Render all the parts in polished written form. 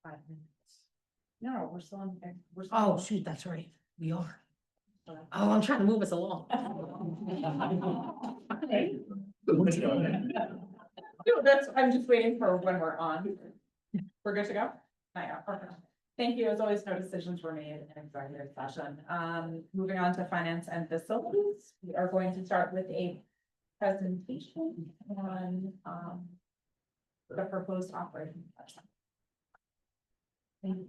5 minutes. No, we're still on. Oh, shoot, that's right. We are. Oh, I'm trying to move us along. No, I'm just waiting for when we're on. We're good to go? Yeah, perfect. Thank you. As always, no decisions were made in executive session. Moving on to finance and facilities, we are going to start with a presentation on, the proposed operating budget. Thank you.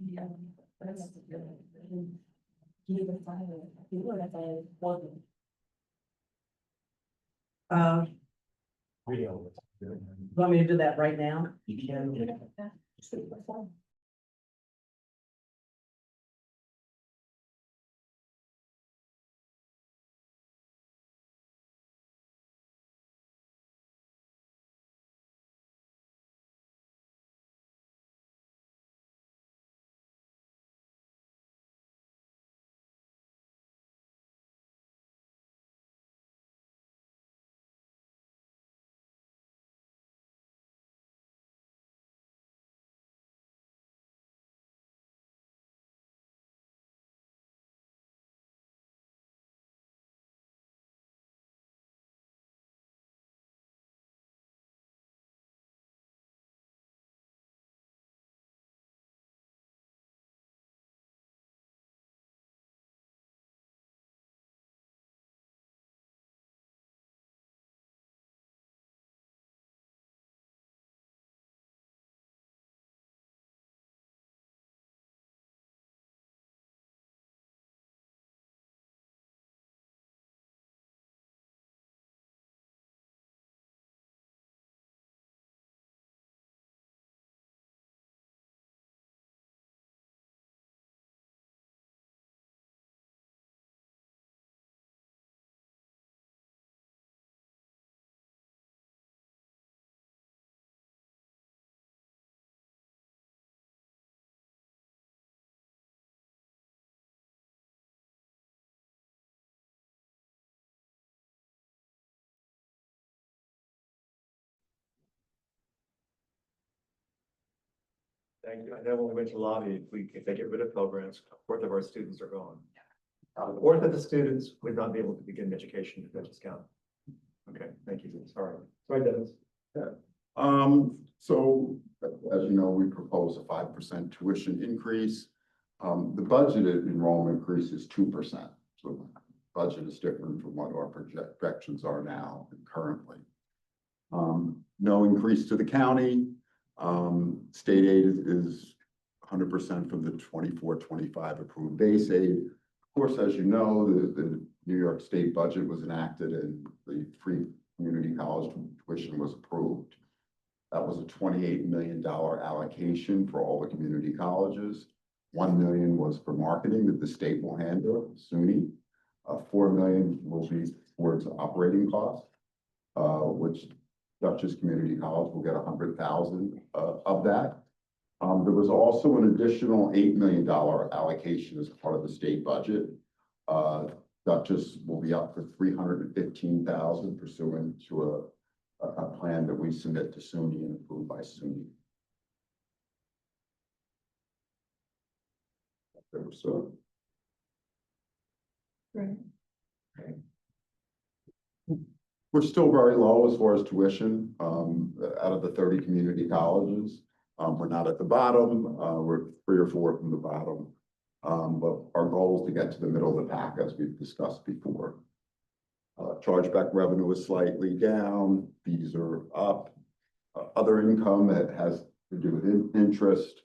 Want me to do that right now? You can. Thank you. I know when we went to lobby, if they get rid of Pell Grants, a fourth of our students are gone. A fourth of the students would not be able to begin education at Dutchess County. Okay, thank you. Sorry. Sorry, Dennis. So as you know, we propose a 5% tuition increase. The budgeted enrollment increase is 2%. So the budget is different from what our projections are now and currently. No increase to the county. State aid is 100% from the 24-25 approved base aid. Of course, as you know, the New York State budget was enacted and the free community college tuition was approved. That was a $28 million allocation for all the community colleges. $1 million was for marketing that the state will handle, SUNY. $4 million will be towards operating costs, which Dutchess Community College will get $100,000 of that. There was also an additional $8 million allocation as part of the state budget. Dutchess will be up for $315,000 pursuant to a plan that we submit to SUNY and approved by SUNY. So, Right. we're still very low as far as tuition. Out of the 30 community colleges, we're not at the bottom. We're 3 or 4 from the bottom. But our goal is to get to the middle of the pack, as we've discussed before. Chargeback revenue is slightly down. Fees are up. Other income that has to do with interest,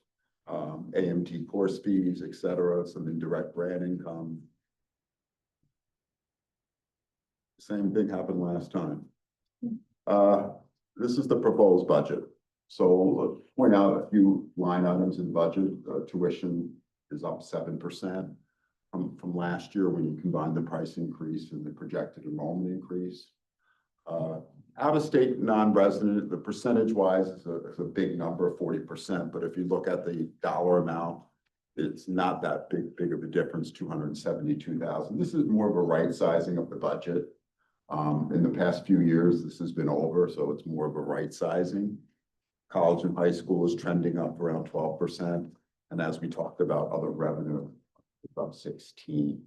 AMT course fees, etc. Some indirect brand income. Same thing happened last time. This is the proposed budget. So let's point out a few line items in budget. Tuition is up 7% from last year when you combine the price increase and the projected enrollment increase. Out-of-state non-resident, the percentage-wise is a big number, 40%. But if you look at the dollar amount, it's not that big of a difference, $272,000. This is more of a right sizing of the budget. In the past few years, this has been over, so it's more of a right sizing. College and high school is trending up around 12%. And as we talked about, other revenue, about 16.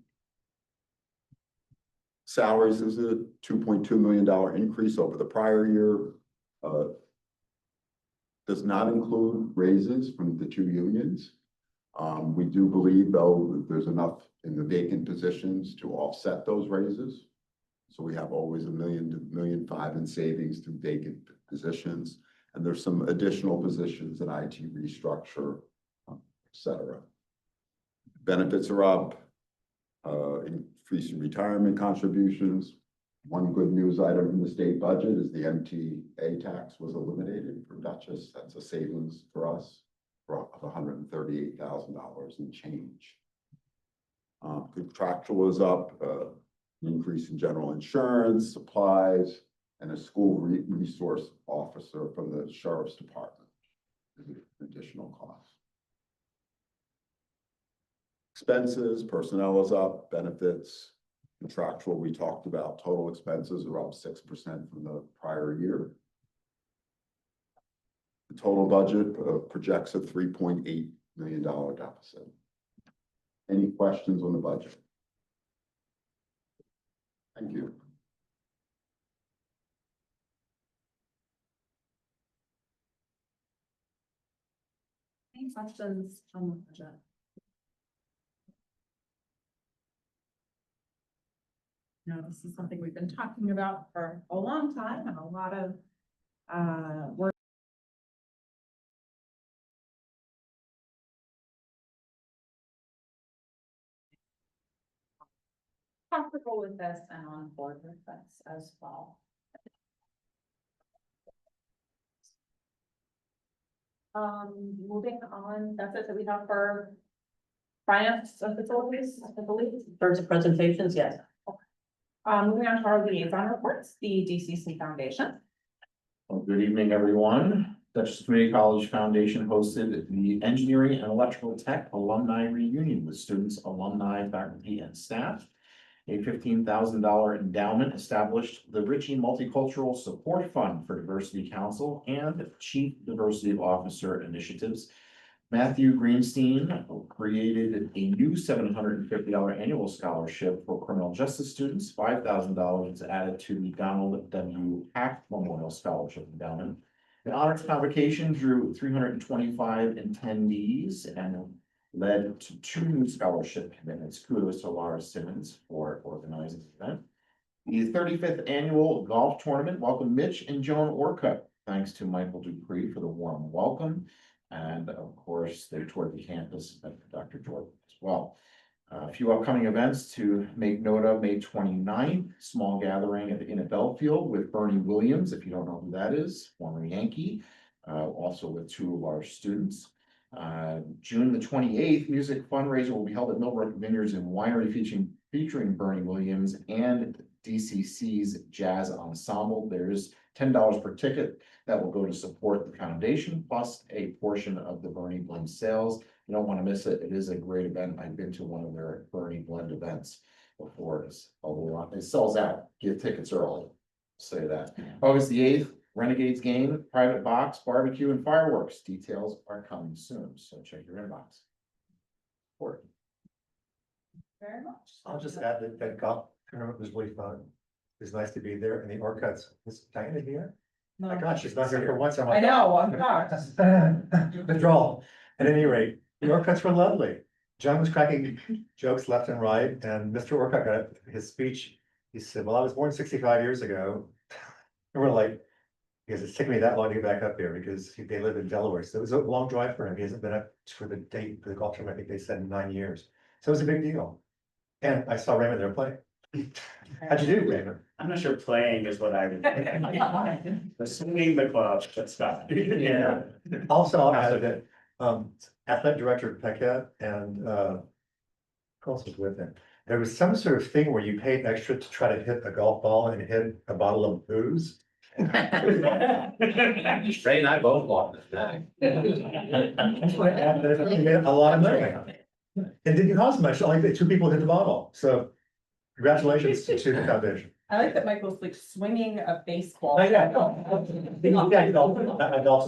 Salaries is a $2.2 million increase over the prior year. Does not include raises from the two unions. We do believe, though, that there's enough in the vacant positions to offset those raises. So we have always $1 million to $1.5 million in savings through vacant positions. And there's some additional positions in IT restructure, et cetera. Benefits are up, increase in retirement contributions. One good news item in the state budget is the MTA tax was eliminated for Dutchess. That's a savings for us of $138,000 in change. Contractual is up, increase in general insurance, supplies, and a school resource officer from the sheriff's department. Additional costs. Expenses, personnel is up, benefits, contractual we talked about, total expenses are up 6% from the prior year. The total budget projects a $3.8 million deficit. Any questions on the budget? Thank you. Any questions on the budget? No, this is something we've been talking about for a long time and a lot of work. Comfortable with this and on board with this as well. Moving on, that's it that we have for finance and facilities, I believe. First presentations, yes. Moving on to our liaison reports, the DCC Foundation. Well, good evening, everyone. Dutchess Community College Foundation hosted the Engineering and Electrical Tech Alumni Reunion with students, alumni, faculty, and staff. A $15,000 endowment established the Ritchie Multicultural Support Fund for Diversity Council and Chief Diversity Officer Initiatives. Matthew Greenstein created a new $750 annual scholarship for criminal justice students. $5,000 is added to the Donald W. Hack Memorial Scholarship Endowment. The honors convocation drew 325 attendees and led to 2 new scholarship commitments. Kudos to Laura Simmons for organizing the event. The 35th annual golf tournament welcomed Mitch and Joan Orcutt. Thanks to Michael Dupree for the warm welcome. And of course, they toured the campus at Dr. Jordan as well. A few upcoming events to make note of: May 29th, small gathering at the Inn at Belfield with Bernie Williams, if you don't know who that is, former Yankee, also with 2 of our students. June the 28th, music fundraiser will be held at Millbrook Vineyards and Winery featuring Bernie Williams and DCC's Jazz Ensemble. There's $10 per ticket that will go to support the foundation, plus a portion of the Bernie Blend sales. You don't want to miss it. It is a great event. I've been to one of their Bernie Blend events before, although it sells out. Get tickets early. Say that. August the 8th, Renegades game, private box, barbecue, and fireworks. Details are coming soon, so check your inbox. Very much. I'll just add that golf tournament was really fun. It was nice to be there, and the Orcutts, is Diana here? No. My gosh, she's not here for once. I know, I'm shocked. The draw. At any rate, the Orcutts were lovely. John was cracking jokes left and right, and Mr. Orcutt got his speech. He said, "Well, I was born 65 years ago." And we're like, because it's taken me that long to get back up here because they live in Delaware. So it was a long drive for him. He hasn't been up for the date for the golf tournament. I think they said in 9 years. So it was a big deal. And I saw Raymond there play. How'd you do, Raymond? I'm not sure playing is what I would. Assuming the club, that's fine. Yeah. Also, I'll add that athletic director Pekka and who else was with him? There was some sort of thing where you paid extra to try to hit a golf ball and hit a bottle of booze. Ray and I both lost that. You made a lot of money. It didn't cost much, only the 2 people hit the bottle, so congratulations to the foundation. I like that Michael's like swinging a baseball. I golf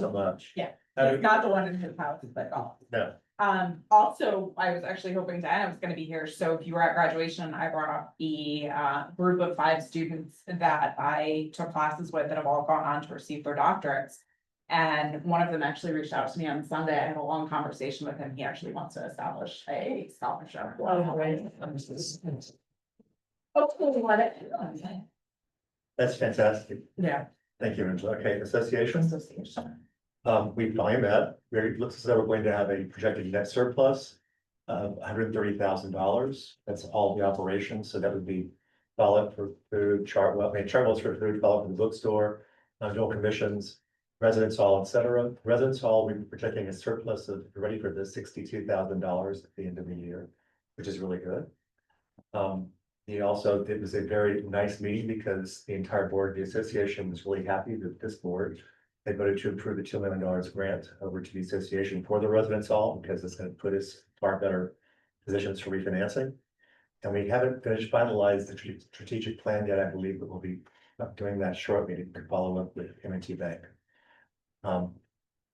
so much. Yeah. He's not the one in his house, but golf. No, Also, I was actually hoping Diana was gonna be here, so if you were at graduation, I brought up the group of 5 students that I took classes with that have all gone on to receive their doctorates. And one of them actually reached out to me on Sunday. I had a long conversation with him. He actually wants to establish a scholarship. Hopefully, let it. That's fantastic. Yeah. Thank you, Angela. Okay, associations. Association. We finally met, it looks as though we're going to have a projected net surplus of $130,000. That's all the operations, so that would be followed for food, Chartwell's for food, followed for the bookstore, dual commissions, residence hall, etc. Residence hall, we're projecting a surplus of, ready for the $62,000 at the end of the year, which is really good. It was a very nice meeting because the entire board, the association was really happy that this board. They voted to approve the $2 million grant over to the association for the residence hall because it's gonna put us far better positions for refinancing. And we haven't finished finalized the strategic plan yet. I believe that we'll be doing that shortly to follow up with M&T Bank.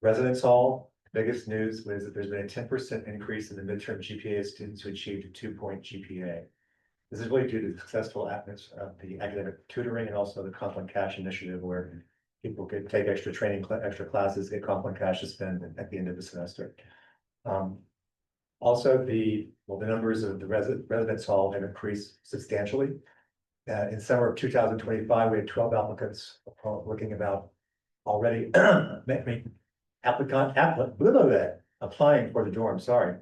Residence hall, biggest news was that there's been a 10% increase in the midterm GPA of students who achieved a 2-point GPA. This is really due to the successful atmosphere of the academic tutoring and also the Compliment Cash initiative where people could take extra training, extra classes, get Compliment Cash to spend at the end of the semester. Also, the numbers of the residence hall have increased substantially. In summer of 2025, we had 12 applicants looking about already applying for the dorm, sorry.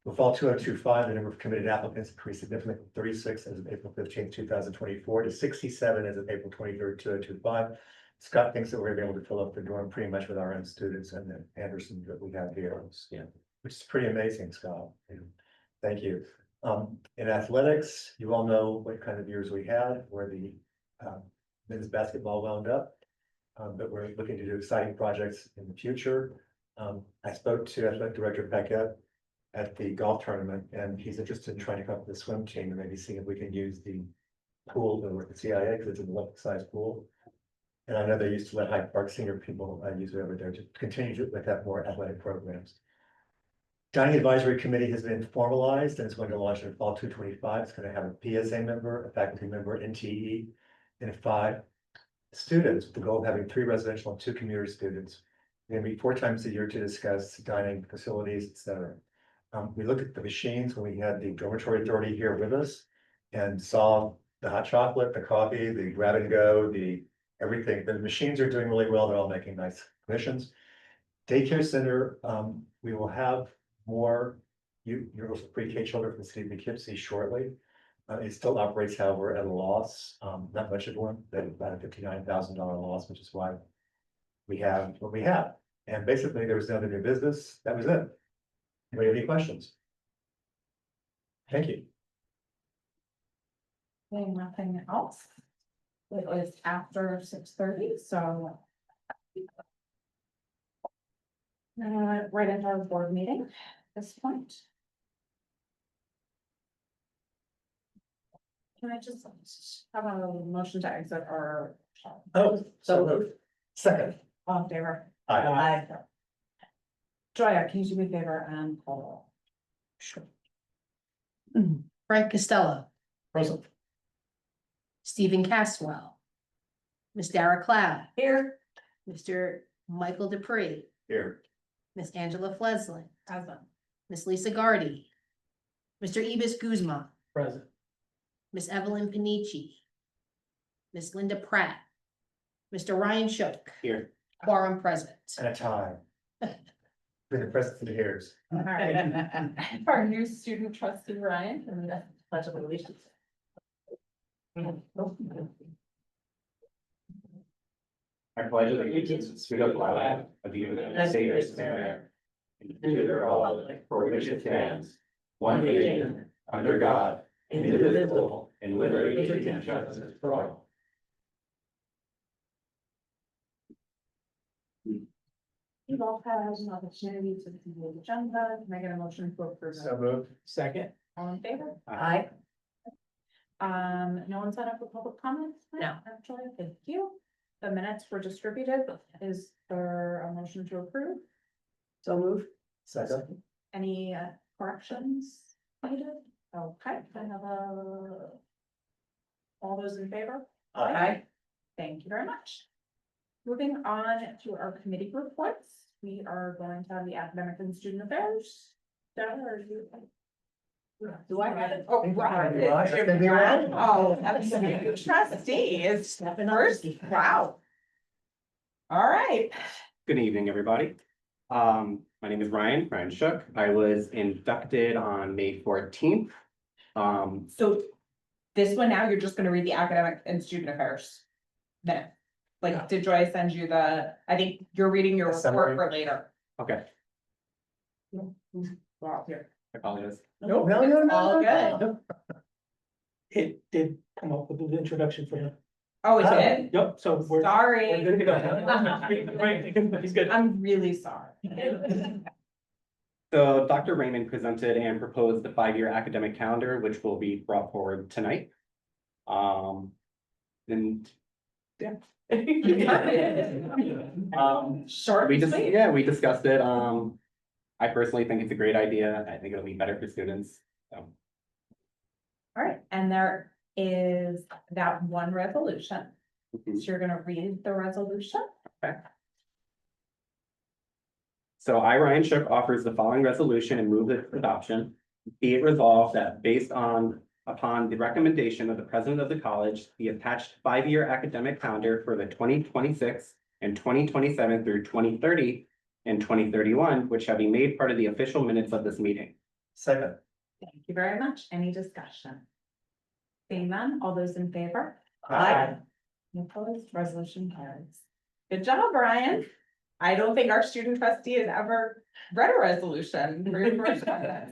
The fall 2025, the number of committed applicants increased significantly from 36 as of April 15th, 2024 to 67 as of April 23rd, 2025. Scott thinks that we're gonna be able to fill up the dorm pretty much with our own students and then Anderson that we have here. Which is pretty amazing, Scott. Thank you. In athletics, you all know what kind of years we had, where the men's basketball wound up. But we're looking to do exciting projects in the future. I spoke to Athletic Director Beckett at the golf tournament, and he's interested in trying to come up with a swim team and maybe see if we can use the pool with the CIA, because it's an Olympic sized pool. And I know they used to let Hyde Park senior people use it over there to continue to have more athletic programs. Dining Advisory Committee has been formalized and it's going to launch in fall 2025. It's going to have a PSA member, a faculty member, NTE, and 5 students with the goal of having 3 residential and 2 community students. We're going to meet 4 times a year to discuss dining facilities, etc. We looked at the machines when we had the dormitory authority here with us and saw the hot chocolate, the coffee, the grab and go, the everything. The machines are doing really well. They're all making nice commissions. Daycare center, we will have more universal pre-K children from the city of Poughkeepsie shortly. It still operates, however, at a loss, not much of one, about a $59,000 loss, which is why we have what we have. And basically there was no other new business. That was it. Anybody have any questions? Thank you. Okay, nothing else. It was after 6:30, so. Right into our board meeting at this point. Can I just have a motion to exit our? Oh, so second. All in favor? Aye. Joya, can you do me a favor and call roll? Sure. Frank Costello, Present. Stephen Caswell, Miss Dara Cloud, Here. Mr. Michael Dupree, Here. Miss Angela Fleslin, Present. Miss Lisa Gardy, Mr. Ibis Guzman, Present. Miss Evelyn Panici, Miss Linda Pratt, Mr. Ryan Shook, Here. quorum present. And a tie. Been the present for the years. All right. Our new student trustee Ryan and the pledge of allegiance. I pledge allegiance to the flag of the United States of America, and to the republic for which it stands, one nation, under God, indivisible, and liberty and justice for all. You've all had an opportunity to see the agenda. Can I get a motion to approve? So moved. Second. All in favor? Aye. No one signed up for public comments? No. Actually, thank you. The minutes were distributed. Is there a motion to approve? So move. Second. Any corrections needed? Okay, I have all those in favor? Aye. Thank you very much. Moving on to our committee reports, we are going to have the academic and student affairs. Donna, are you? Do I have it? Oh, Right. right. That's gonna be right. Oh, absolutely. Trustees, Stepping up. first, wow. All right, Good evening, everybody. My name is Ryan Shook. I was inducted on May 14th. so this one now, you're just gonna read the academic and student affairs. Minute. Like, did Joy send you I think you're reading your report Summary. for later. Okay, Wow, here. I apologize. Nope, No, it's all good. It did come up with the introduction for him. Oh, it did? Yep, so we're Sorry. good to go. Right, he's good. I'm really sorry. So Dr. Raymond presented and proposed the 5-year academic calendar, which will be brought forward tonight. And yeah. Short We and just, sweet. yeah, we discussed it. I personally think it's a great idea. I think it'll be better for students. So. All right, and there is that one resolution. Mhm. So you're gonna read the resolution. So I, Ryan Shook, offers the following resolution and move its adoption. Be it resolved that based upon the recommendation of the president of the college, the attached 5-year academic calendar for the 2026 and 2027 through 2030 and 2031, which shall be made part of the official minutes of this meeting. Second. Thank you very much. Any discussion? Seeing none, all those in favor? Aye. Any opposed, resolution carries. Good job, Brian. I don't think our student trustee has ever read a resolution. for your first time.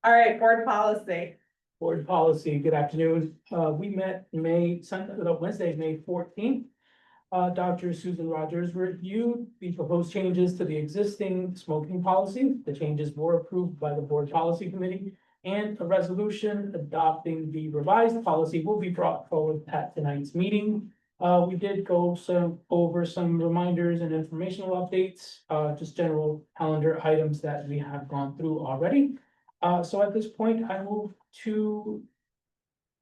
All right, board policy. Board policy, good afternoon. We met Wednesday, May 14th. Dr. Susan Rogers reviewed the proposed changes to the existing smoking policy. The changes were approved by the board policy committee, and a resolution adopting the revised policy will be brought forward at tonight's meeting. We did go over some reminders and informational updates, just general calendar items that we have gone through already. So at this point, I move to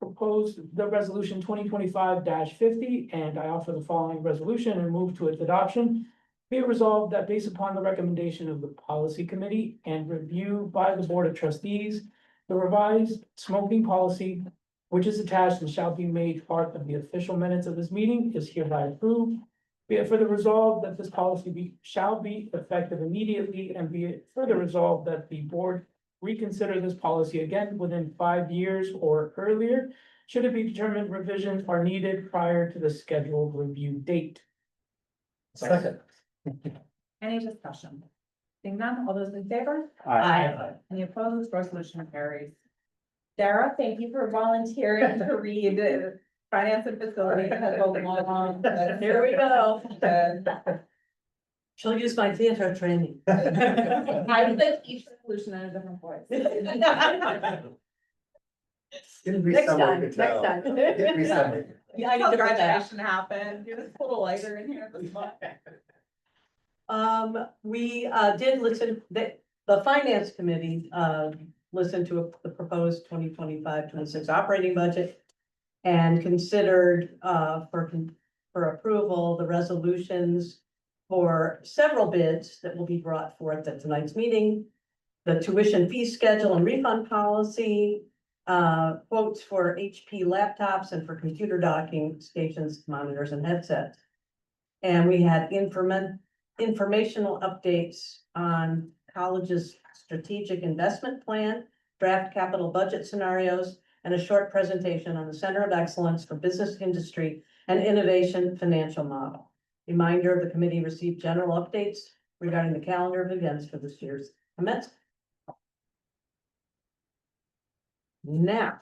propose the resolution 2025-50, and I offer the following resolution and move to its adoption. Be it resolved that based upon the recommendation of the policy committee and review by the board of trustees, the revised smoking policy, which is attached and shall be made part of the official minutes of this meeting, is hereby approved. Be it further resolved that this policy shall be effective immediately, and be it further resolved that the board reconsider this policy again within 5 years or earlier, should it be determined revisions are needed prior to the scheduled review date. Second. Any discussion? Seeing none, all those in favor? Aye. Any opposed, resolution carries. Sarah, thank you for volunteering to read finance and facilities as a long. Here we go. Uh, She'll use my theater training. I would like each resolution in a different voice. Next time, next time. Yeah, I need to write that. Graduation happened, you're just a little lighter in here this month. We did listen, the finance committee listened to the proposed 2025-26 operating budget. And considered for approval, the resolutions for several bids that will be brought forth at tonight's meeting. The tuition fee schedule and refund policy, quotes for HP laptops and for computer docking stations, monitors and headsets. And we had informational updates on college's strategic investment plan, draft capital budget scenarios, and a short presentation on the Center of Excellence for Business Industry and Innovation Financial Model. Reminder of the committee received general updates regarding the calendar of events for this year's commencement. Now,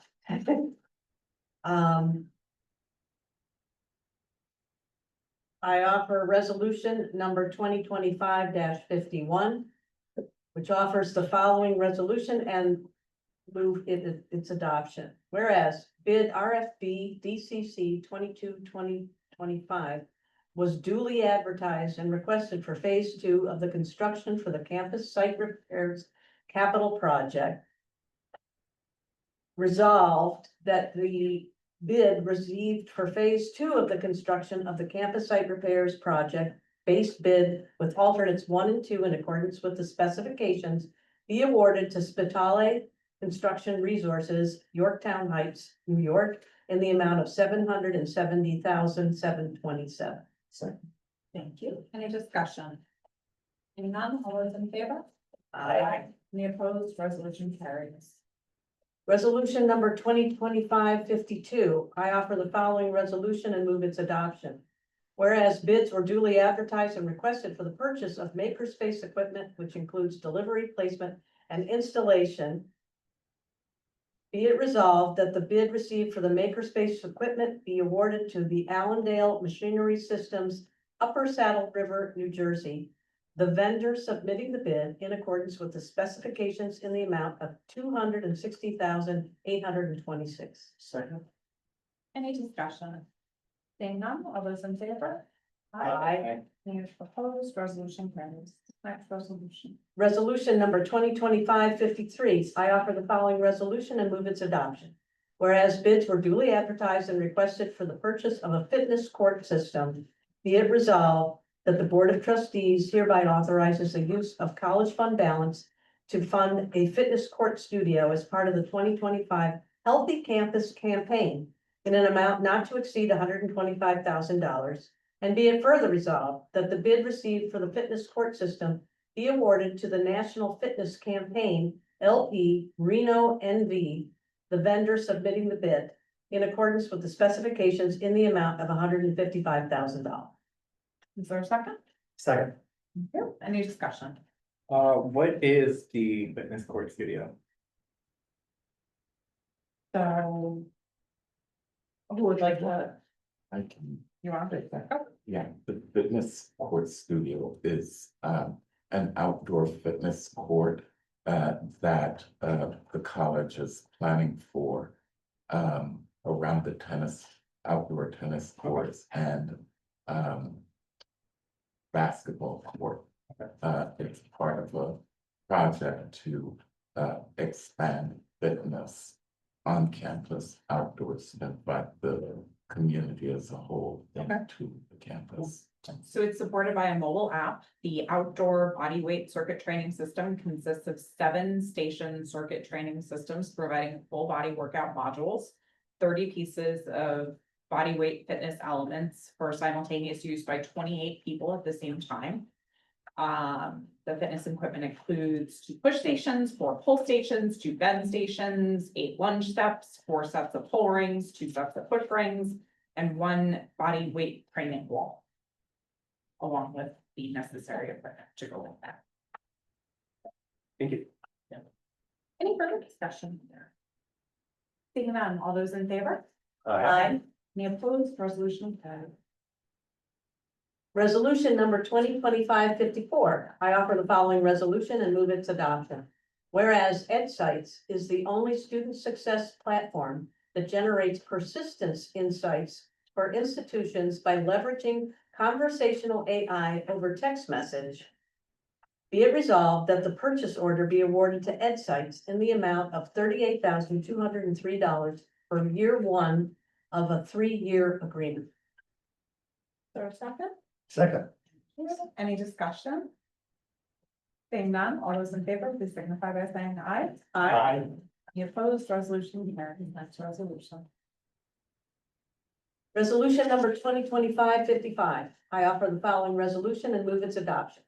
I offer resolution number 2025-51, which offers the following resolution and move its adoption. Whereas bid RFB DCC 22-2025 was duly advertised and requested for phase 2 of the construction for the campus site repairs capital project. Resolved that the bid received for phase 2 of the construction of the campus site repairs project, base bid with alternates 1 and 2 in accordance with the specifications, be awarded to Spitale Construction Resources, Yorktown Heights, New York, in the amount of $770,727. Thank you. Any discussion? Seeing none, all those in favor? Aye. Any opposed? Resolution carries. Resolution number 2025-52. I offer the following resolution and move its adoption. Whereas bids were duly advertised and requested for the purchase of makerspace equipment, which includes delivery, placement, and installation. Be it resolved that the bid received for the makerspace equipment be awarded to the Allendale Machinery Systems, Upper Saddle River, New Jersey. The vendor submitting the bid in accordance with the specifications in the amount of $260,826. Second. Any discussion? Seeing none, all those in favor? Aye. Any opposed? Resolution carries. Next resolution. Resolution number 2025-53. I offer the following resolution and move its adoption. Whereas bids were duly advertised and requested for the purchase of a fitness court system, be it resolved that the Board of Trustees hereby authorizes the use of college fund balance to fund a fitness court studio as part of the 2025 Healthy Campus Campaign in an amount not to exceed $125,000. And be it further resolved that the bid received for the fitness court system be awarded to the National Fitness Campaign, LP Reno NV, the vendor submitting the bid, in accordance with the specifications in the amount of $155,000. Is there a second? Second. Thank you. Any discussion? What is the fitness court studio? So. Who would like to, I can, you want to? yeah, the fitness court studio is an outdoor fitness court that the college is planning for around the outdoor tennis courts and basketball court. It's part of a project to expand fitness on campus outdoors and invite the community as a whole into the campus. So it's supported by a mobile app. The outdoor body weight circuit training system consists of 7 station circuit training systems providing full body workout modules, 30 pieces of body weight fitness elements for simultaneous use by 28 people at the same time. The fitness equipment includes 2 push stations, 4 pull stations, 2 bend stations, 8 lunge steps, 4 sets of pull rings, 2 sets of push rings, and 1 body weight training wall, along with the necessary equipment to go with that. Thank you. Any further discussion there? Seeing none, all those in favor? Aye. Any opposed? Resolution carried. Resolution number 2025-54. I offer the following resolution and move its adoption. Whereas EdSites is the only student success platform that generates persistence insights for institutions by leveraging conversational AI over text message. Be it resolved that the purchase order be awarded to EdSites in the amount of $38,203 for year 1 of a 3-year agreement. Is there a second? Second. Any discussion? Seeing none, all those in favor, please signify by saying aye. Aye. Any opposed? Resolution carried. Next resolution. Resolution number 2025-55. I offer the following resolution and move its adoption.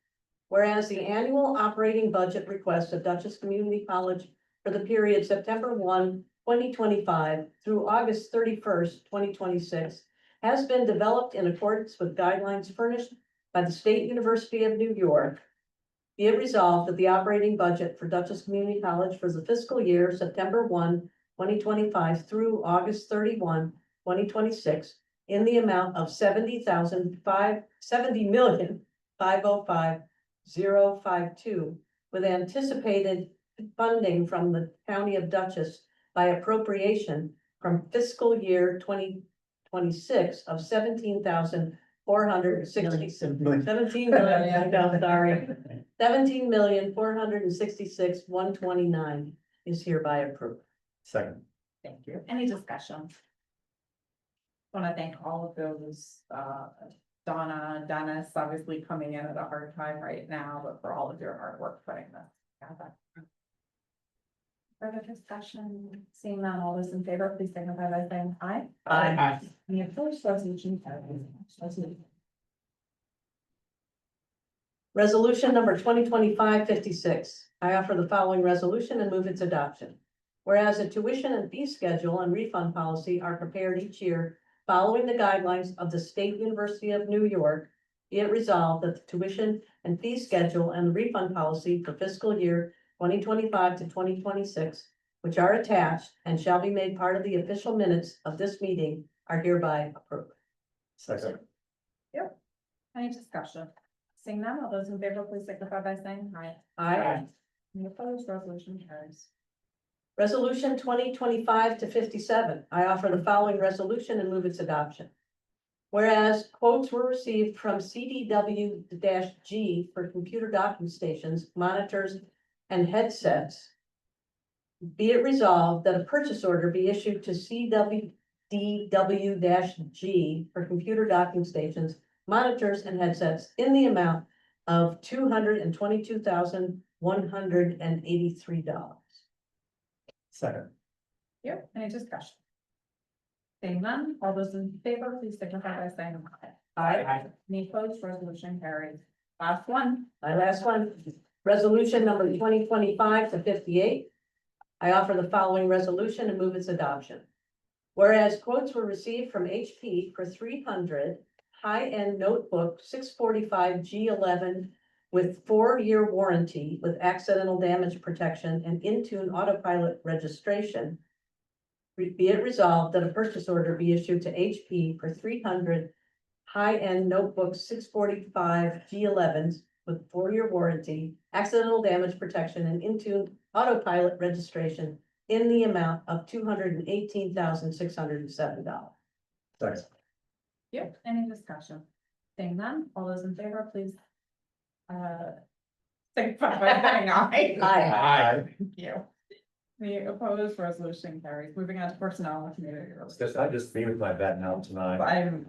Whereas the annual operating budget request of Dutchess Community College for the period September 1, 2025 through August 31st, 2026 has been developed in accordance with guidelines furnished by the State University of New York. Be it resolved that the operating budget for Dutchess Community College for the fiscal year September 1, 2025 through August 31, 2026 in the amount of $70,505,052 with anticipated funding from the County of Dutchess by appropriation from fiscal year 2026 of $17,466, 17 million, I know, sorry. 17,466,129 is hereby approved. Second. Thank you. Any discussion? Want to thank all of those, Donna, Dennis, obviously coming in at a hard time right now, but for all of your hard work putting this together. Further discussion, seeing none, all those in favor, please signify by saying aye. Aye. Any opposed, resolution carries. Resolution number 2025-56. I offer the following resolution and move its adoption. Whereas a tuition and fee schedule and refund policy are prepared each year following the guidelines of the State University of New York, be it resolved that the tuition and fee schedule and refund policy for fiscal year 2025 to 2026, which are attached and shall be made part of the official minutes of this meeting, are hereby approved. Second. Any discussion? Seeing none, all those in favor, please signify by saying aye. Aye. Any opposed, resolution carries. Resolution 2025-57. I offer the following resolution and move its adoption. Whereas quotes were received from CDW-G for computer docking stations, monitors, and headsets. Be it resolved that a purchase order be issued to CWDW-G for computer docking stations, monitors, and headsets in the amount of $222,183. Second. Yep, any discussion? Seeing none, all those in favor, please signify by saying aye. Aye. Any opposed, resolution carries. Last one. My last one, resolution number 2025-58. I offer the following resolution and move its adoption. Whereas quotes were received from HP for 300 high-end notebook 645 G11 with 4-year warranty with accidental damage protection and Intune autopilot registration. Be it resolved that a purchase order be issued to HP for 300 high-end notebook 645 G11s with 4-year warranty, accidental damage protection, and Intune autopilot registration in the amount of $218,607. Second. Yep, any discussion? Seeing none, all those in favor, please. Signify by saying aye. Aye. Thank you. The opposed, resolution carries. Moving on to personnel and community relations. I just be with my bad now tonight. I'm,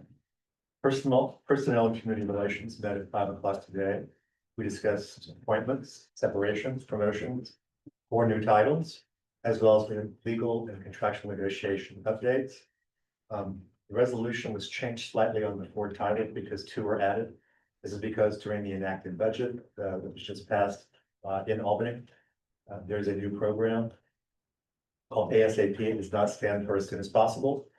Personnel and community relations met at 5 o'clock today. We discussed appointments, separations, promotions, 4 new titles, as well as the legal and contractual negotiation updates. The resolution was changed slightly on the 4 titles because 2 were added. This is because during the enacted budget, which was just passed in Albany, there's a new program called ASAP. It does not stand for as soon as possible.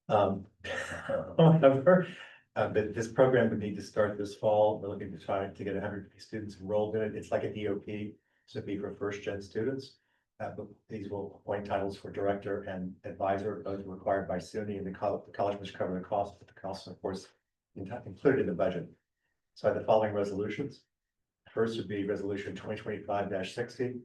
However, but this program would need to start this fall. We're looking to try to get 150 students enrolled in it. It's like an EOP, so it'd be for first-gen students. But these will appoint titles for director and advisor, both required by SUNY, and the college must cover the cost, but the costs, of course, included in the budget. So I have the following resolutions. First would be resolution 2025-60.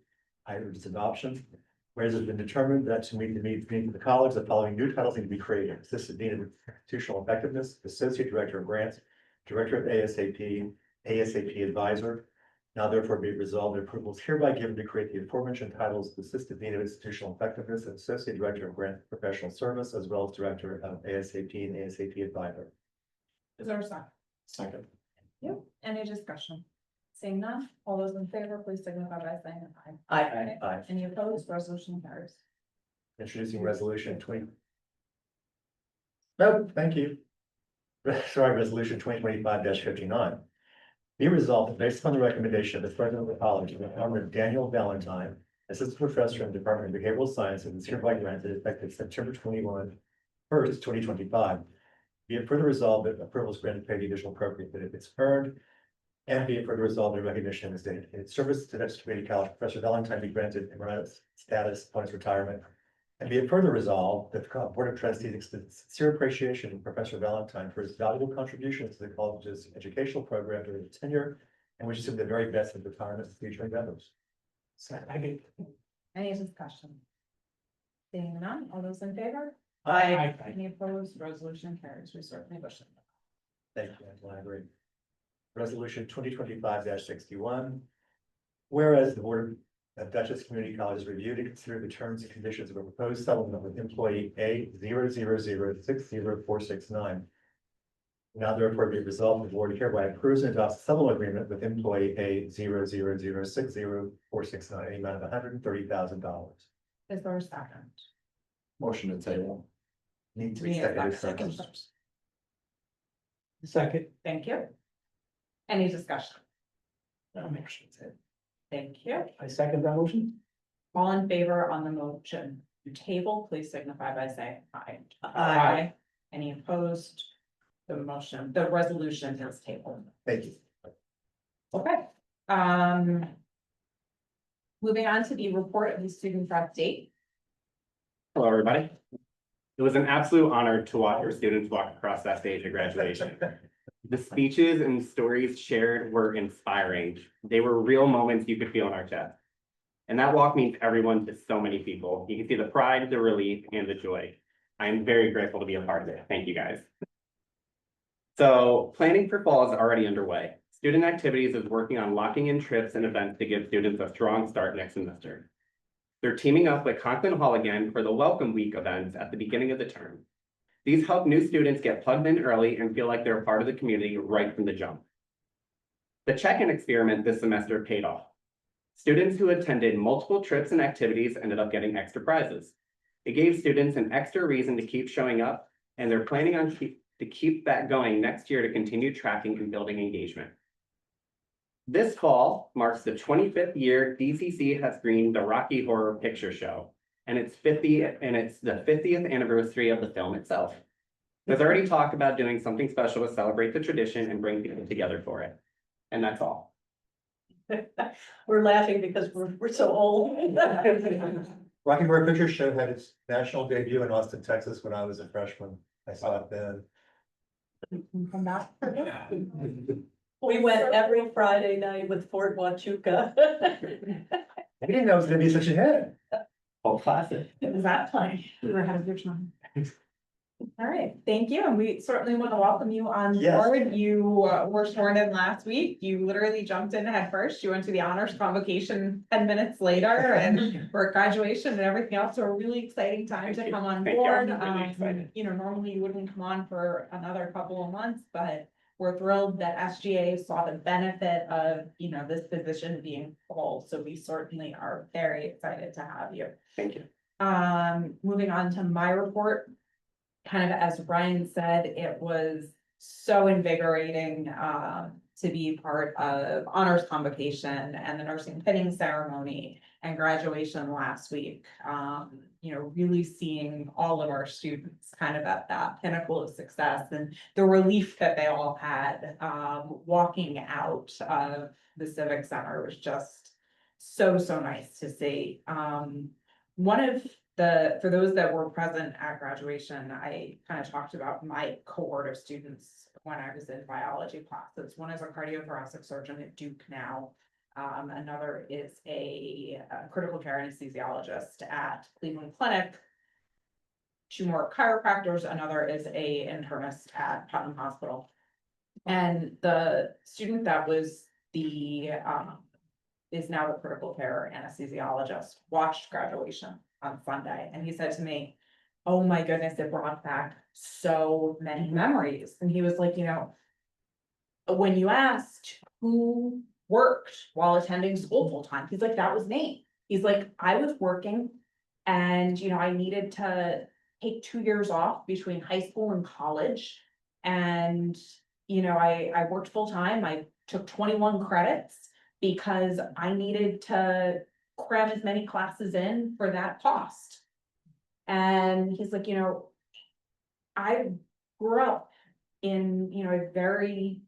I urge its adoption. Whereas it's been determined that to meet the needs of the college, the following new titles need to be created: Assistant Dean of Institutional Effectiveness, Associate Director of Grants, Director of ASAP, ASAP Advisor. Now therefore be it resolved, that approval is hereby given to create the aforementioned titles: Assistant Dean of Institutional Effectiveness and Associate Director of Grant Professional Service, as well as Director of ASAP and ASAP Advisor. is there a second? Second. Yep, any discussion? Seeing none, all those in favor, please signify by saying aye. Aye. Aye. Any opposed, resolution carries. Introducing resolution 20. No, thank you. Sorry, resolution 2025-59. Be resolved that based upon the recommendation of the president of the college, the Department of Daniel Valentine, assistant professor in the Department of Behavioral Sciences, is hereby granted effective September 1st, 2025. Be it further resolved that approval is granted to pay the additional appropriate that if it's earned. And be it further resolved that recognition is that in service to Dutchess Community College, Professor Valentine be granted emeritus status upon his retirement. And be it further resolved that the Board of Trustees extends sincere appreciation to Professor Valentine for his valuable contributions to the college's educational program during his tenure, and wishes him the very best in retirement and future endeavors. Second. Any discussion? Seeing none, all those in favor? Aye. Any opposed, resolution carries. We certainly wish them. Thank you, Angela, I agree. Resolution 2025-61. Whereas the Board of Dutchess Community College has reviewed and considered the terms and conditions of a proposed settlement with employee A 000060469. Now therefore be resolved, the board hereby approves and adopts a settlement agreement with employee A 000060469, in the amount of $130,000. Is there a second? Motion to table. Need to be Need a seconded second. first. Second. Thank you. Any discussion? Motion. Thank you. I second that motion. All in favor on the motion to table, please signify by saying aye. Aye. Any opposed? The resolution is tabled. Thank you. Okay. Moving on to the report of the student update. Hello, everybody. It was an absolute honor to watch your students walk across that stage at graduation. The speeches and stories shared were inspiring. They were real moments you could feel in our chest. And that walk means everyone to so many people. You can see the pride, the relief, and the joy. I am very grateful to be a part of it. Thank you, guys. So planning for fall is already underway. Student Activities is working on locking in trips and events to give students a strong start next semester. They're teaming up with Conklin Hall again for the Welcome Week events at the beginning of the term. These help new students get plugged in early and feel like they're part of the community right from the jump. The check-in experiment this semester paid off. Students who attended multiple trips and activities ended up getting extra prizes. It gave students an extra reason to keep showing up, and they're planning on to keep that going next year to continue tracking and building engagement. This fall marks the 25th year DCC has screened the Rocky Horror Picture Show, and it's the 50th anniversary of the film itself. There's already talk about doing something special to celebrate the tradition and bring people together for it. And that's all. We're laughing because we're so old. Rocky Horror Picture Show had its national debut in Austin, Texas, when I was a freshman. I saw it then. We went every Friday night with Fort Huachuca. I didn't know it was gonna be such a hit. All classic. It was that time. You were ahead of your time. All right, thank you. And we certainly want to welcome you on Yes. board. You were sworn in last week. You literally jumped in head first. You went to the honors convocation 10 minutes later and for graduation and everything else. So a really exciting time to come on Thank you. board. I'm really excited. You know, normally you wouldn't come on for another couple of months, but we're thrilled that SGA saw the benefit of, you know, this position being full. So we certainly are very excited to have you. Thank you. Moving on to my report. Kind of as Brian said, it was so invigorating to be part of honors convocation and the nursing pinning ceremony and graduation last week. You know, really seeing all of our students kind of at that pinnacle of success and the relief that they all had walking out of the Civic Center was just so nice to see. For those that were present at graduation, I kind of talked about my cohort of students when I was in biology classes. One is a cardiothoracic surgeon at Duke now. Another is a critical care anesthesiologist at Cleveland Clinic. Two more chiropractors, another is a internist at Putnam Hospital. And the student that was is now the critical care anesthesiologist, watched graduation on Sunday, and he said to me, "Oh my goodness, it brought back so many memories." And he was like, you know, when you asked who worked while attending school full time, he's like, that was me. He's like, I was working and, you know, I needed to take 2 years off between high school and college. And, you know, I worked full time. I took 21 credits because I needed to cram as many classes in for that cost. And he's like, you know, I grew up in, you know, a very,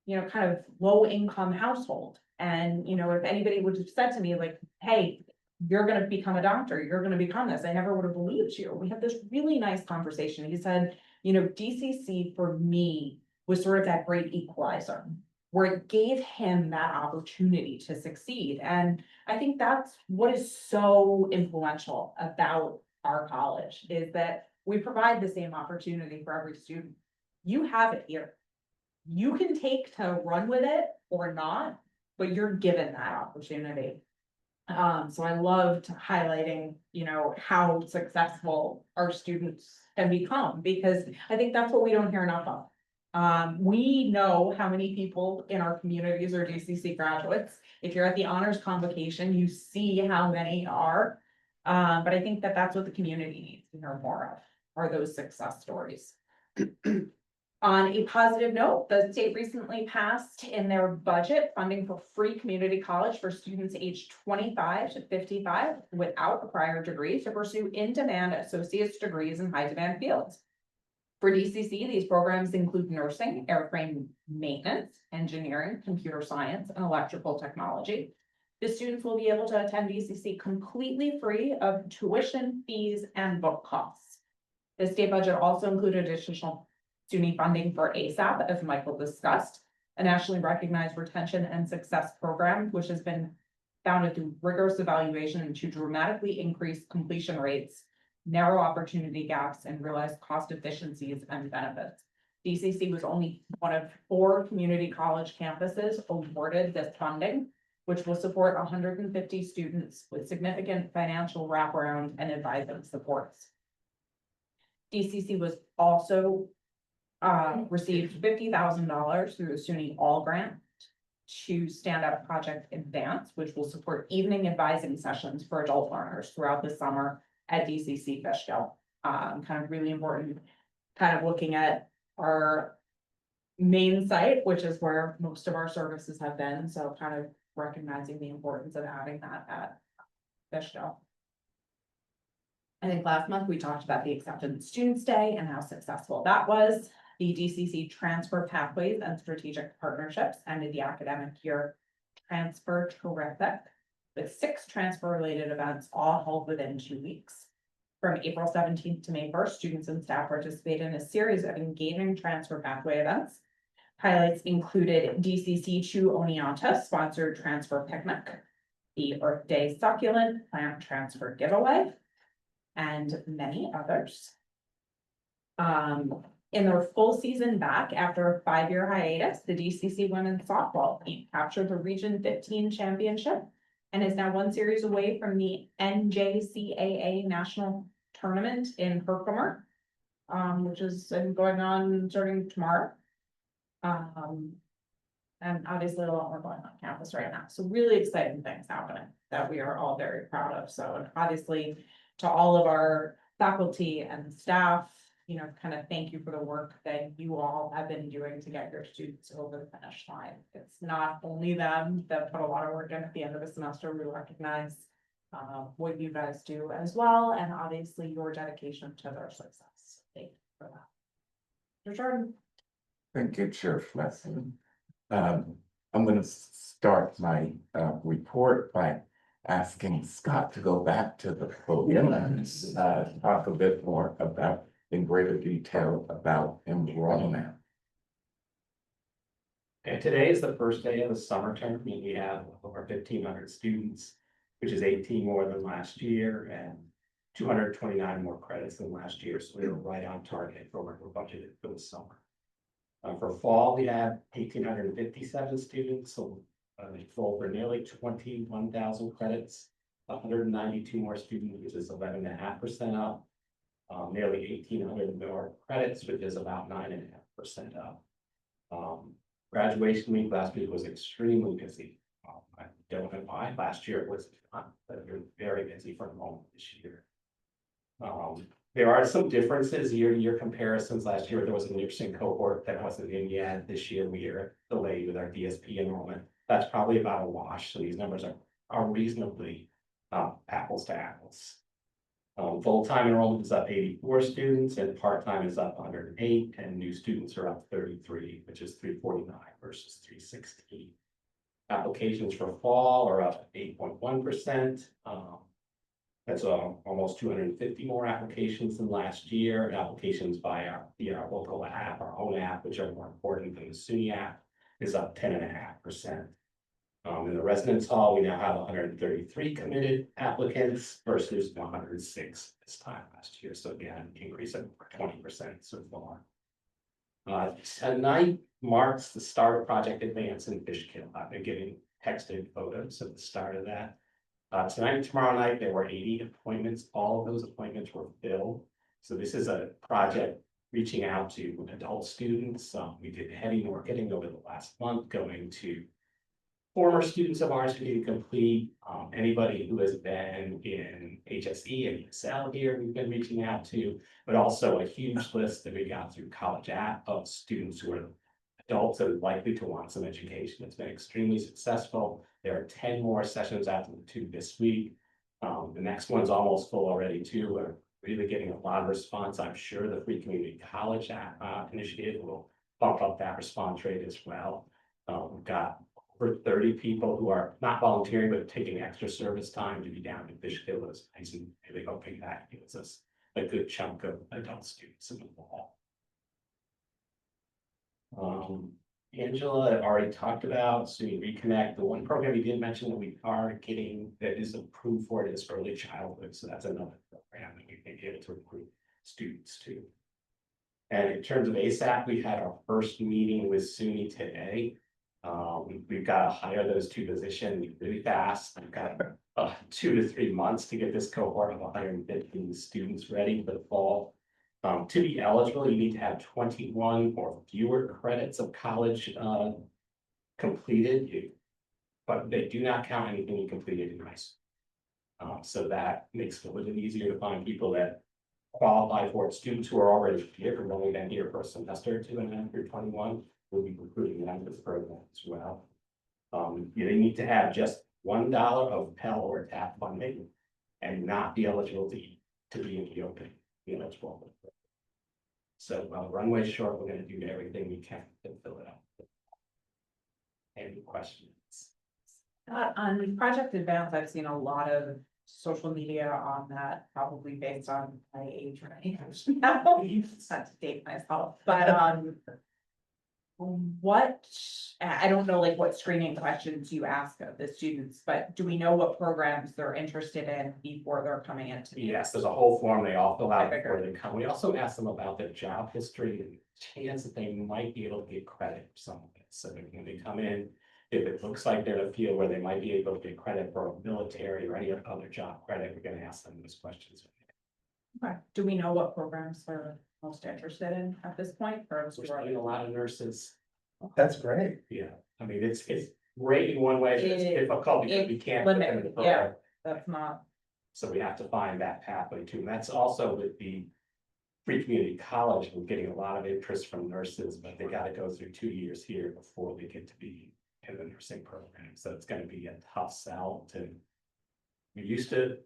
you know, kind of low income household. And, you know, if anybody would have said to me like, hey, you're going to become a doctor, you're going to become this, I never would have believed you. We had this really nice conversation. He said, you know, DCC for me was sort of that great equalizer, where it gave him that opportunity to succeed. And I think that's what is so influential about our college, is that we provide the same opportunity for every student. You have it here. you can take to run with it or not, but you're given that opportunity. So I loved highlighting, you know, how successful our students can become, because I think that's what we don't hear enough of. We know how many people in our communities are DCC graduates. If you're at the honors convocation, you see how many are. But I think that that's what the community needs to hear more of, are those success stories. On a positive note, the state recently passed in their budget funding for free community college for students aged 25 to 55 without a prior degree to pursue in-demand associate's degrees in high-demand fields. For DCC, these programs include nursing, airframe maintenance, engineering, computer science, and electrical technology. The students will be able to attend DCC completely free of tuition, fees, and book costs. The state budget also included additional SUNY funding for ASAP, as Michael discussed, a nationally recognized retention and success program, which has been founded through rigorous evaluation to dramatically increase completion rates, narrow opportunity gaps, and realize cost efficiencies and benefits. DCC was only one of 4 community college campuses awarded this funding, which will support 150 students with significant financial wraparound and advising supports. DCC was also received $50,000 through the SUNY All Grant to Stand Up Project Advance, which will support evening advising sessions for adult learners throughout the summer at DCC Fishkill. Kind of really important, kind of looking at our main site, which is where most of our services have been. So kind of recognizing the importance of having that at Fishkill. I think last month we talked about the Acceptance Students Day and how successful that was. The DCC Transfer Pathways and Strategic Partnerships ended the academic year transfer terrific, with 6 transfer-related events all held within 2 weeks. From April 17th to May 1st, students and staff participated in a series of engaging transfer pathway events. Highlights included DCC 2 Oneonta sponsored transfer picnic, the Earth Day succulent plant transfer giveaway, and many others. In their full season back after a 5-year hiatus, the DCC women's softball team captured the Region 15 championship and is now 1 series away from the NJCAA national tournament in Herkimer, which is going on starting tomorrow. And obviously a lot more going on campus right now. So really exciting things happening that we are all very proud of. So, and obviously to all of our faculty and staff, you know, kind of thank you for the work that you all have been doing to get your students over the finish line. It's not only them that put a lot of work in at the end of the semester. We recognize what you guys do as well, and obviously your dedication to their success. Thank you for that. Mr. Jordan. Thank you, Chair Flesson. I'm going to start my report by asking Scott to go back to the podium and talk a bit more about, in greater detail, about enrollment. And today is the first day of the summer term, and we have over 1,500 students, which is 18 more than last year and 229 more credits than last year. So we were right on target for what we're budgeted for the summer. For fall, we have 1,857 students, so full for nearly 21,000 credits, 192 more students, which is 11.5% up. Nearly 1,800 more credits, which is about 9.5% up. Graduation week last week was extremely busy. I don't know why. Last year it was not, but we were very busy for enrollment this year. There are some differences year-to-year comparisons. Last year there was a nursing cohort that wasn't in yet. This year we are delayed with our DSP enrollment. That's probably about a wash. So these numbers are reasonably apples to apples. Full-time enrollment is up 84 students and part-time is up 108, and new students are up 33, which is 349 versus 316. Applications for fall are up 8.1%. That's almost 250 more applications than last year. And applications by our local app, our own app, which are more important than the SUNY app, is up 10.5%. In the residence hall, we now have 133 committed applicants versus 106 this time last year. So again, an increase of 20% so far. Tonight, marks the start of Project Advance in Fishkill. I've been getting texted photos of the start of that. Tonight and tomorrow night, there were 80 appointments. All of those appointments were filled. So this is a project reaching out to adult students. We did heavy marketing over the last month, going to former students of ours who didn't complete, anybody who has been in HSE and ESL here, we've been reaching out to, but also a huge list that we got through College App of students who are adults that are likely to want some education. It's been extremely successful. There are 10 more sessions after the 2 this week. The next one's almost full already too. We're really getting a lot of response. I'm sure the Free Community College initiative will bump up that response rate as well. We've got over 30 people who are not volunteering, but taking extra service time to be down in Fishkill. It's nice and really hoping that gives us a good chunk of adult students in the fall. Angela already talked about Student Reconnect. The one program you did mention that we are getting that is approved for it is early childhood. So that's another program that we can get to recruit students to. And in terms of ASAP, we had our first meeting with SUNY today. We've got to hire those 2 positions really fast. We've got 2 to 3 months to get this cohort of 115 students ready for the fall. To be eligible, you need to have 21 or fewer credits of college completed, but they do not count anything you completed in high school. So that makes it a little bit easier to find people that qualify for it. Students who are already here, who've only been here for a semester or 2 and then you're 21, we'll be recruiting them to the program as well. They need to have just $1 of Pell or TAP funding and not be eligible to be in the open. Eligible. So while runway short, we're going to do everything we can to fill it up. Any questions? On Project Advance, I've seen a lot of social media on that, probably based on my age range now. Not to date myself, but what, I don't know like what screening questions you ask of the students, but do we know what programs they're interested in before they're coming into? Yes, there's a whole form they all fill out before they come. We also ask them about their job history and chance that they might be able to get credit for some of it. So that when they come in, if it looks like they're in a field where they might be able to get credit for military or any other job credit, we're going to ask them those questions. Okay. Do we know what programs they're most interested in at this point? Or We're studying a lot of nurses. That's great. Yeah, I mean, it's great in one way, but it's difficult because we can't put them in the limited, program. That's not. So we have to find that pathway too. And that's also with the Free Community College. We're getting a lot of interest from nurses, but they got to go through 2 years here before they get to be in the nursing program. So it's going to be a tough sell to. We used to,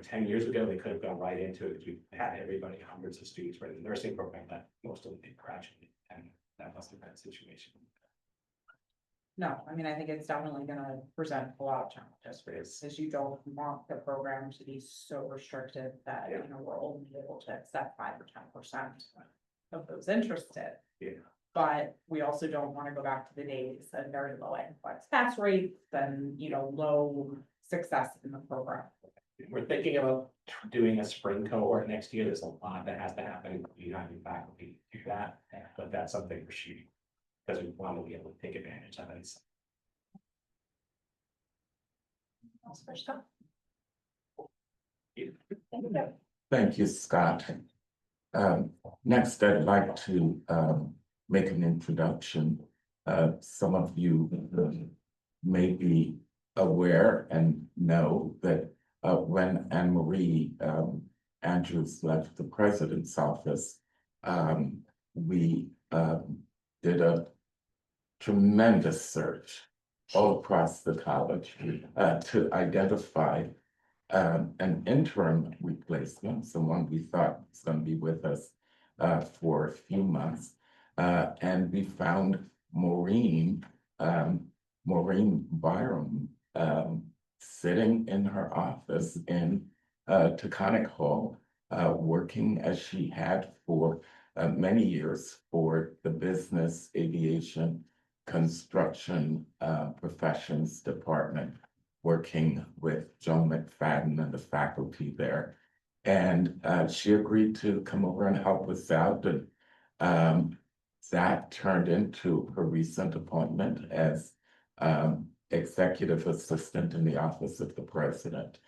10 years ago, they could have gone right into it because we had everybody, hundreds of students were in the nursing program, but most of them did graduate, and that wasn't that situation. No, I mean, I think it's definitely gonna present a lot of challenges for you, because you don't want the program to be so restricted that, we're only able to accept 5 or 10% of those interested. Yeah. But we also don't want to go back to the days of very low NCLEX pass rates and, low success in the program. We're thinking about doing a spring cohort next year. There's a lot that has to happen. You not need faculty to do that, but that's something we're shooting. Because we want to be able to take advantage of it. That's for stuff. Thank you, Scott. Next, I'd like to make an introduction. Some of you may be aware and know that when Anne Marie Andrews left the president's office, we did a tremendous search all across the college to identify an interim replacement, someone we thought was going to be with us for a few months. And we found Maureen Byram sitting in her office in Taconic Hall, working as she had for many years for the business, aviation, construction professions department, working with Joan McFadden and the faculty there. And she agreed to come over and help us out. And that turned into her recent appointment as executive assistant in the office of the president.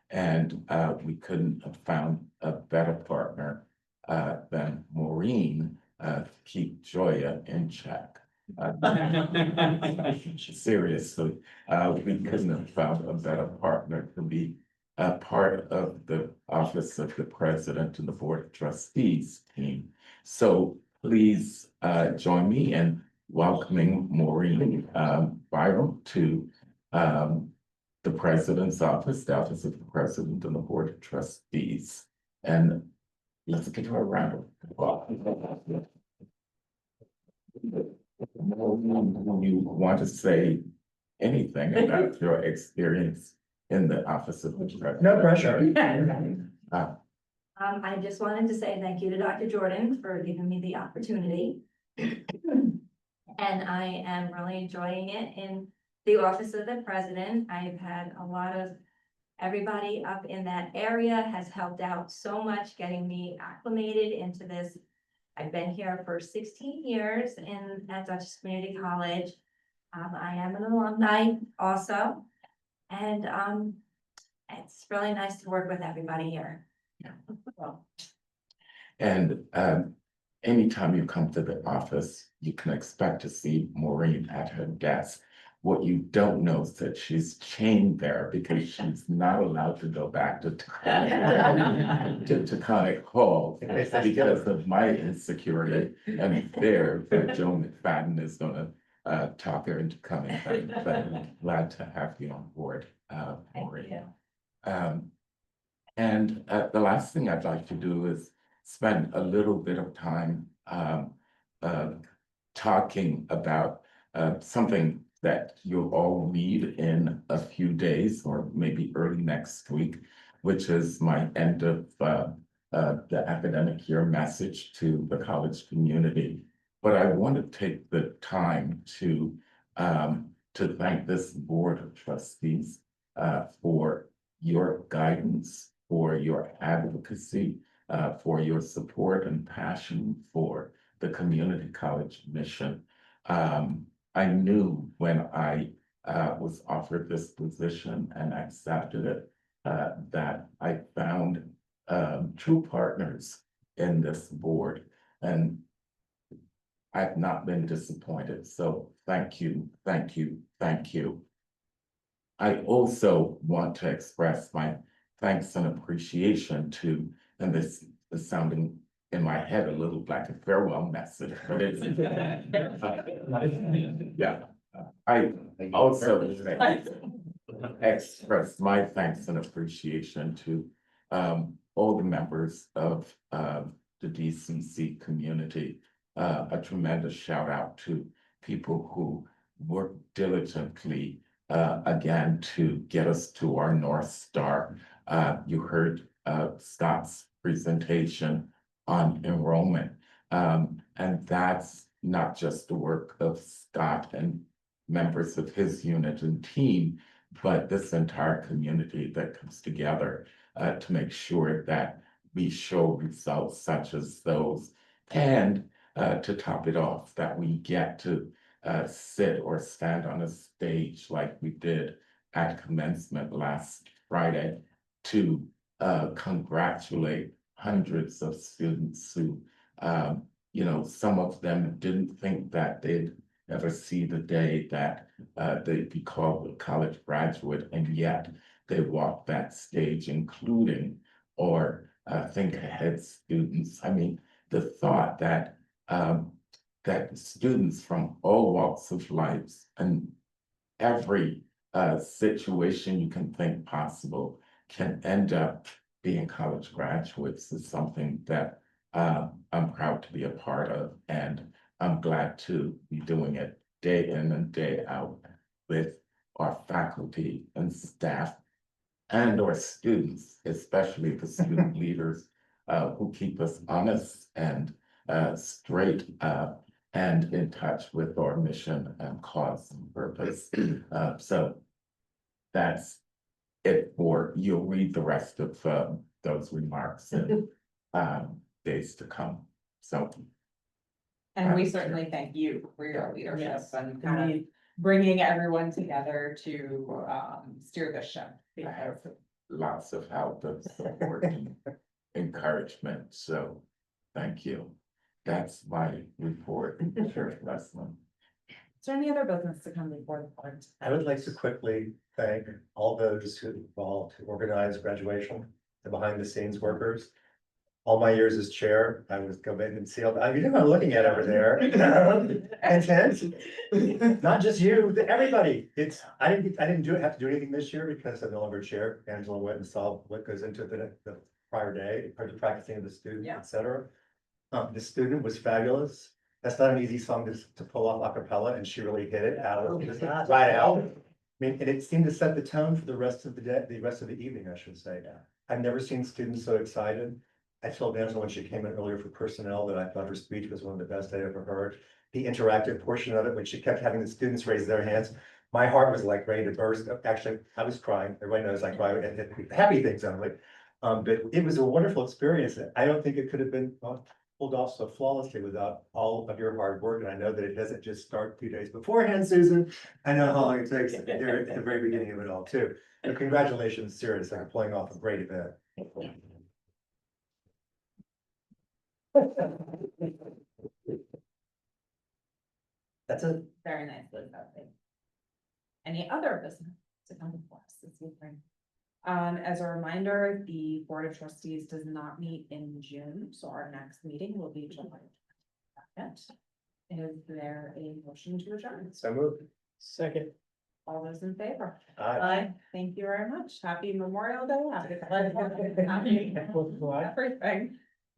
And we couldn't have found a better partner than Maureen to keep Joya in check. Seriously, we couldn't have found a better partner to be a part of the office of the president and the board of trustees team. So please join me in welcoming Maureen Byram to the president's office, the office of the president and the board of trustees. And let's give her a round of applause. You want to say anything about your experience in the office of the president? No pressure. I just wanted to say thank you to Dr. Jordan for giving me the opportunity. And I am really enjoying it in the office of the president. I've had a lot of, everybody up in that area has helped out so much getting me acclimated into this. I've been here for 16 years at Dutchess Community College. I am an alumni also. And it's really nice to work with everybody here. Yeah. And anytime you come to the office, you can expect to see Maureen at her desk. What you don't know is that she's chained there because she's not allowed to go back to Taconic Hall because of my insecurity and fear that Joe McFadden is gonna talk her into coming back. But I'm glad to have you on board, Maureen. And the last thing I'd like to do is spend a little bit of time talking about something that you'll all read in a few days or maybe early next week, which is my end of the academic year message to the college community. But I want to take the time to thank this board of trustees for your guidance, for your advocacy, for your support and passion for the community college mission. I knew when I was offered this position and accepted it, that I found true partners in this board, and I've not been disappointed. So thank you, thank you, thank you. I also want to express my thanks and appreciation to, and this is sounding in my head a little like a farewell message, but it's yeah. I also express my thanks and appreciation to all the members of the DCC community. A tremendous shout out to people who work diligently again to get us to our North Star. You heard Scott's presentation on enrollment. And that's not just the work of Scott and members of his unit and team, but this entire community that comes together to make sure that we show results such as those. And to top it off, that we get to sit or stand on a stage like we did at commencement last Friday to congratulate hundreds of students who, you know, some of them didn't think that they'd ever see the day that they'd be called a college graduate, and yet they walked that stage, including or think ahead students. I mean, the thought that that students from all walks of life and every situation you can think possible can end up being college graduates is something that I'm proud to be a part of, and I'm glad to be doing it day in and day out with our faculty and staff and our students, especially the student leaders who keep us honest and straight and in touch with our mission and cause and purpose. So that's it for, you'll read the rest of those remarks in days to come. So And we certainly thank you for your leadership and kind of bringing everyone together to steer the ship. Because Lots of help and support and encouragement, so thank you. That's my report, Church Wrestling. is there any other business to come before the board? I would like to quickly thank all those who involved to organize graduation, the behind the scenes workers. All my years as chair, I was go in and see all, you know what I'm looking at over there. And then, not just you, everybody, I didn't have to do anything this year because I'm no longer chair. Angela went and saw what goes into the prior day, part of practicing of the student, Yeah. et cetera. The student was fabulous. That's not an easy song to pull off a cappella, and she really hit it right out. I mean, and it seemed to set the tone for the rest of the day, the rest of the evening, I should say. I've never seen students so excited. I told Angela when she came in earlier for personnel that I thought her speech was one of the best I ever heard. The interactive portion of it, when she kept having the students raise their hands, my heart was like ready to burst. Actually, I was crying. Everybody knows I cry at happy things only. But it was a wonderful experience. I don't think it could have been pulled off so flawlessly without all of your hard work. And I know that it doesn't just start a few days beforehand, Susan. I know how long it takes there at the very beginning of it all too. So congratulations, seriously, on pulling off a great event. That's it. Very nicely said. Any other business to come before us this evening? As a reminder, the Board of Trustees does not meet in June, so our next meeting will be July 22nd. Is there a motion to adjourn? So moved. Second. All those in favor? Aye. Thank you very much. Happy Memorial Day. Happy everything.